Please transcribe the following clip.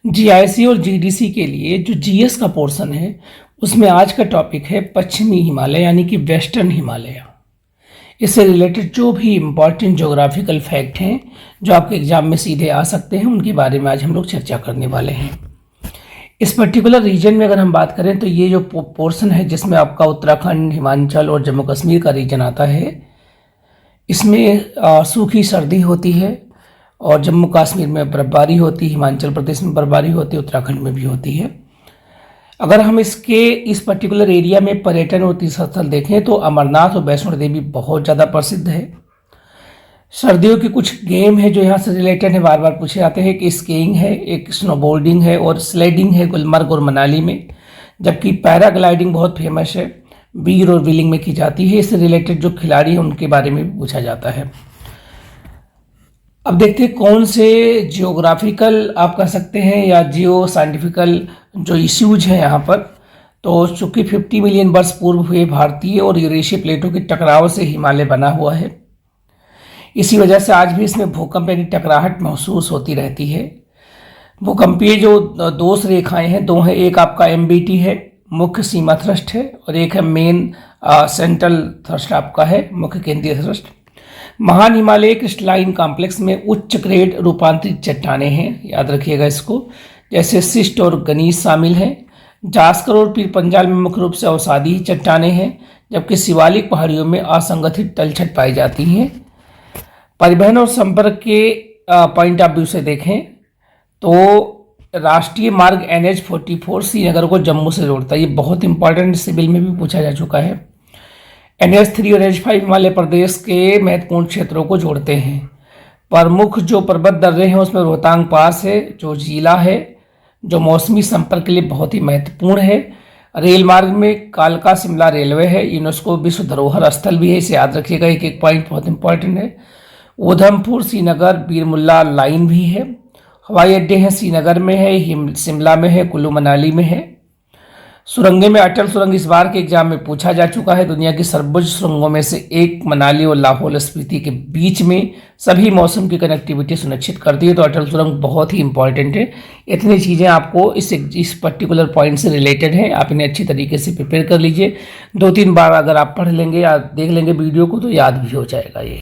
GIC और GDC के लिए जो जीएस का पोर्शन है उसमें आज का टॉपिक है पश्चिमी हिमालय यानी कि वेस्टर्न हिमालय। इससे रिलेटेड जो भी इम्पॉर्टेंट ज्योग्राफिकल फैक्ट हैं जो आपके एग्जाम में सीधे आ सकते हैं उनके बारे में आज हम लोग चर्चा करने वाले हैं। इस पर्टिकुलर रीजन में अगर हम बात करें तो ये जो पोर्शन है जिसमें आपका उत्तराखंड, हिमाचल और जम्मू कश्मीर का रीजन आता है, इसमें सूखी सर्दी होती है और जम्मू कश्मीर में बर्फबारी होती है, हिमाचल प्रदेश में बर्फबारी होती है, उत्तराखंड में भी होती है। अगर हम इस पर्टिकुलर एरिया में पर्यटन और तीर्थस्थल देखें तो अमरनाथ और वैष्णो देवी बहुत ज़्यादा प्रसिद्ध है। सर्दियों की कुछ गेम है जो यहाँ से रिलेटेड है, बार बार पूछे जाते हैं कि स्कीइंग है, एक स्नोबोर्डिंग है और स्लाइडिंग है गुलमर्ग और मनाली में, जबकि पैराग्लाइडिंग बहुत फेमस है, बीर और व्हीलिंग में की जाती है। इससे रिलेटेड जो खिलाड़ी हैं उनके बारे में भी पूछा जाता है। अब देखते हैं कौन से जियोग्राफिकल आप कह सकते हैं या जियो साइंटिफिकल जो इश्यूज हैं यहाँ पर। तो चूँकि 50 मिलियन वर्ष पूर्व हुए भारतीय और यूरेशियन प्लेटों के टकराव से हिमालय बना हुआ है, इसी वजह से आज भी इसमें भूकंप यानी टकराहट महसूस होती रहती है। भूकंपीय जो दो रेखाएं हैं, दो हैं, एक आपका MBT है, मुख्य सीमा थ्रस्ट है, और एक है मेन सेंट्रल थ्रस्ट आपका है, मुख्य केंद्रीय थ्रस्ट। महान हिमालय क्रिस्टलाइन कॉम्प्लेक्स में उच्च ग्रेड रूपांतरित चट्टानें हैं, याद रखिएगा इसको, जैसे सिस्ट और गनीस शामिल हैं। जास्कर और पीर पंजाल में मुख्य रूप से अवसादी चट्टानें हैं, जबकि शिवालिक पहाड़ियों में असंगठित तलछट पाई जाती हैं। परिवहन और संपर्क के पॉइंट ऑफ व्यू से देखें तो राष्ट्रीय मार्ग NH-44 श्रीनगर को जम्मू से जोड़ता है, ये बहुत इंपॉर्टेंट सिविल में भी पूछा जा चुका है। NH-3 और NH-5 हिमालय प्रदेश के महत्वपूर्ण क्षेत्रों को जोड़ते हैं। प्रमुख जो पर्वत दर्रे हैं उसमें रोहतांग पास है जो जिला है, जो मौसमी संपर्क के लिए बहुत ही महत्वपूर्ण है। रेल मार्ग में कालका शिमला रेलवे है, यूनेस्को विश्व धरोहर स्थल भी है, इसे याद रखिएगा, एक एक पॉइंट बहुत इंपॉर्टेंट है। उधमपुर श्रीनगर बीरमुल्ला लाइन भी है। हवाई अड्डे हैं, श्रीनगर में है, शिमला में है, कुल्लू मनाली में है। सुरंगें में अटल सुरंग इस बार के एग्जाम में पूछा जा चुका है। दुनिया की सर्वोच्च सुरंगों में से एक मनाली और लाहौल स्पीति के बीच में सभी मौसम की कनेक्टिविटी सुनिश्चित करती है, तो अटल सुरंग बहुत ही इंपॉर्टेंट है। इतनी चीज़ें आपको इस पर्टिकुलर पॉइंट से रिलेटेड हैं, आप इन्हें अच्छी तरीके से प्रिपेयर कर लीजिए। 2-3 बार अगर आप पढ़ लेंगे या देख लेंगे वीडियो को तो याद भी हो जाएगा ये।